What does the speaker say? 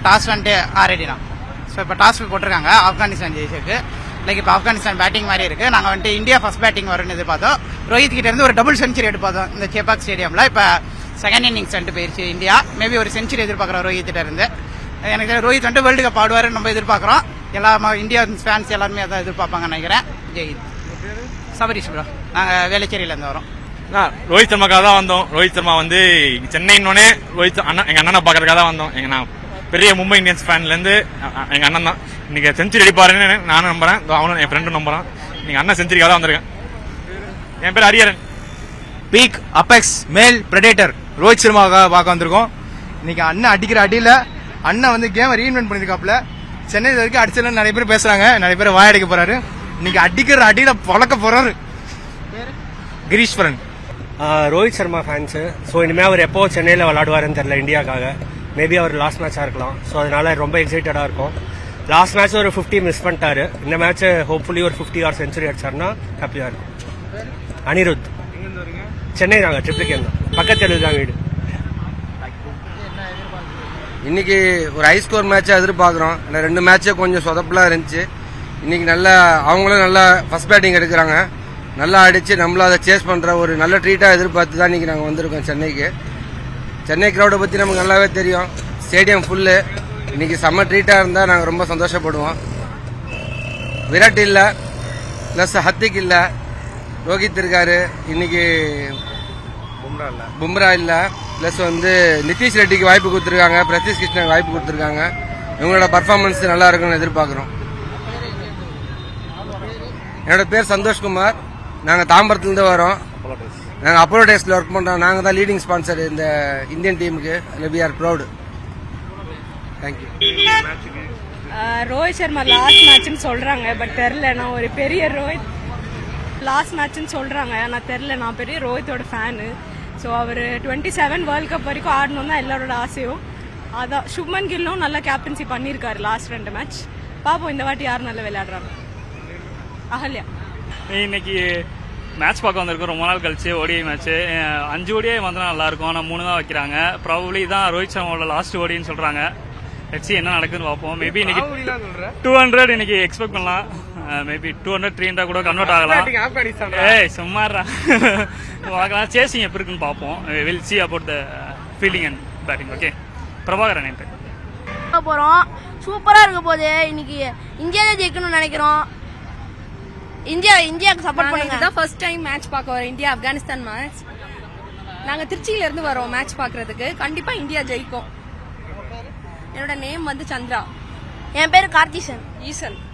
Toss வந்துட்டு ஆல்ரெடினா. So இப்போ toss போட்டிருக்காங்க ஆப்கானிஸ்தான் ஜெயிச்சிருக்கு. லைக் இப்போ ஆப்கானிஸ்தான் பேட்டிங் மாதிரி இருக்கு. நாங்கள் வந்துட்டு இந்தியா ஃபர்ஸ்ட் பேட்டிங் வரும்னு எதிர்பார்த்தோம். ரோஹித் கிட்ட இருந்து ஒரு டபுள் செஞ்சுரி எடுப்பாத்தோம் இந்த சேப்பாக் ஸ்டேடியம்ல. இப்போ செகண்ட் இன்னிங்ஸ் வந்துட்டு போயிருச்சு இந்தியா. மேபி ஒரு செஞ்சுரி எதிர்பார்க்குறோம் ரோஹித் கிட்ட இருந்து. எனக்கு ரோஹித் வந்துட்டு வேர்ல்டு கப் ஆடுவார் நம்ம எதிர்பார்க்குறோம். எல்லா இந்தியா ஃபேன்ஸ் எல்லாருமே அதான் எதிர்பார்ப்பாங்கன்னு நினைக்கிறேன். ஜெயித் சபரிஷ் ப்ரோ, நாங்கள் வேளச்சேரியிலேருந்து வரோம். ரோஹித் சர்மாக்காக தான் வந்தோம். ரோஹித் சர்மா வந்து சென்னைன்னொன்னே ரோஹித் அண்ணன் எங்க அண்ணனை பாக்குறதுக்காக தான் வந்தோம். நான் பெரிய மும்பை இந்தியன்ஸ் ஃபேன்ல இருந்து எங்க அண்ணன் தான் இன்னைக்கு செஞ்சுரி அடிப்பாருன்னு நானும் நம்புறேன். அவனும் என் ஃப்ரெண்டும் நம்புறான். நீங்க அண்ணன் செஞ்சுரிக்காக தான் வந்திருக்கேன். என் பேர் ஹரியரன். பீக் அபெக்ஸ் மேல் பிரெடேட்டர் ரோஹித் சர்மாவுக்காக பார்க்க வந்திருக்கோம். இன்னைக்கு அண்ணன் அடிக்கிற அடியில அண்ணன் வந்து கேம் ரீஇன்வென்ட் பண்ணிருக்காப்ல. சென்னை வரைக்கும் அடிச்சல நிறைய பேர் பேசுறாங்க, நிறைய பேர் வாயடிக்க போறாரு. இன்னைக்கு அடிக்கிற அடியில பழக்க போறாரு. கிரீஸ்வரன் ரோஹித் சர்மா ஃபேன்ஸு. ஸோ இனிமேல் அவர் எப்போ சென்னையில் விளாடுவாருன்னு தெரியல இந்தியாவுக்காக. மேபி அவர் லாஸ்ட் மேட்சாக இருக்கலாம். ஸோ அதனால ரொம்ப எக்ஸைட்டடாக இருக்கும். லாஸ்ட் மேட்ச் ஒரு 50 மிஸ் பண்ணிட்டாரு. இந்த மேட்ச் ஹோப்ஃபுல்லி ஒரு 50 ஆர் செஞ்சுரி அடிச்சாருன்னா ஹாப்பியாக இருக்கும். அனிருத் சென்னை தாங்க, ட்ரிப்ளிகேன் தான், பக்கத்தில் தான் வீடு. இன்னைக்கு ஒரு ஹை ஸ்கோர் மேட்சை எதிர்பார்க்குறோம். இந்த 2 மேட்சே கொஞ்சம் சொதப்பலாக இருந்துச்சு. இன்னைக்கு நல்லா அவங்களும் நல்லா ஃபர்ஸ்ட் பேட்டிங் எடுக்கிறாங்க. நல்லா அடிச்சு நம்மள அதை சேஸ் பண்ற ஒரு நல்ல ட்ரீட்டா எதிர்பார்த்து தான் இன்னைக்கு நாங்கள் வந்திருக்கோம் சென்னைக்கு. சென்னை கிரௌடை பற்றி நமக்கு நல்லாவே தெரியும். Stadium full. இன்னைக்கு செம்ம ட்ரீட்டாக இருந்தால் நாங்கள் ரொம்ப சந்தோஷப்படுவோம். விராட் இல்லை, ப்ளஸ் ஹத்திக் இல்லை, ரோஹித் இருக்காரு, இன்னைக்கு பும்ரா இல்லை, ப்ளஸ் வந்து நிதிஷ் ரெட்டிக்கு வாய்ப்பு கொடுத்துருக்காங்க, பிரதீஷ் கிருஷ்ணனுக்கு வாய்ப்பு கொடுத்துருக்காங்க. இவங்களோட பர்ஃபார்மன்ஸ் நல்லா இருக்குன்னு எதிர்பார்க்குறோம். என்னோட பேர் சந்தோஷ்குமார். நாங்கள் தாம்பரத்துலேருந்து வரோம். நாங்கள் அப்போலோ டேஸ்ல ஒர்க் பண்ணுறோம். நாங்கள் தான் லீடிங் ஸ்பான்சர் இந்த இந்தியன் டீமுக்கு. We are proud. Thank you. Rohit Sharma last மேட்ச்னு சொல்றாங்க, பட் தெரில. நான் ஒரு பெரிய ரோஹித் லாஸ்ட் மேட்ச்னு சொல்றாங்க, நான் தெரில. நான் பெரிய ரோஹித்தோட ஃபேனு. ஸோ அவர் 27 வேர்ல்ட் கப் வரைக்கும் ஆடணும் தான் எல்லாரோட ஆசையும். அதான் சுப்மன் கில்லும் நல்லா கேப்டன்சி பண்ணியிருக்காரு லாஸ்ட் 2 மேட்ச். பார்ப்போம் இந்த வாட்டி யார் நல்லா விளையாடுறாங்க. அகல்யா இன்னைக்கு மேட்ச் பார்க்க வந்திருக்கோம். ரொம்ப நாள் கழிச்சு ஓடிஐ மேட்ச். 5 ஓடிஐ வந்தால் நல்லா இருக்கும். ஆனால் 3 தான் வைக்கிறாங்க. ப்ராபப்ளி தான் ரோஹித் சர்மாவோட லாஸ்ட் ஓடின்னு சொல்றாங்க. லெட்ஸ் see என்ன நடக்குதுன்னு பார்ப்போம். மேபி இன்னைக்கு 200 இன்னைக்கு எக்ஸ்பெக்ட் பண்ணலாம். மேபி 200 300 கூட கன்வெர்ட் ஆகலாம். ஏய் சும்மாறா பார்க்கலாம். சேசிங் எப்படி இருக்குன்னு பார்ப்போம். Will see about the fielding and batting. Okay, Prabhakaran என் பேர். போறோம். சூப்பரா இருக்க போது. இன்னைக்கு இந்தியா தான் ஜெயிக்கணும்னு நினைக்கிறோம். இந்தியாவுக்கு சப்போர்ட் பண்ணுங்க. இதுதான் ஃபர்ஸ்ட் டைம் மேட்ச் பார்க்க வரோம். India Afghanistan match. நாங்க திருச்சியில இருந்து வரோம் மேட்ச் பார்க்கிறதுக்கு. கண்டிப்பா இந்தியா ஜெயிக்கும். என்னோட நேம் வந்து சந்திரா. என் பேரு கார்த்திசன். ஈசன்.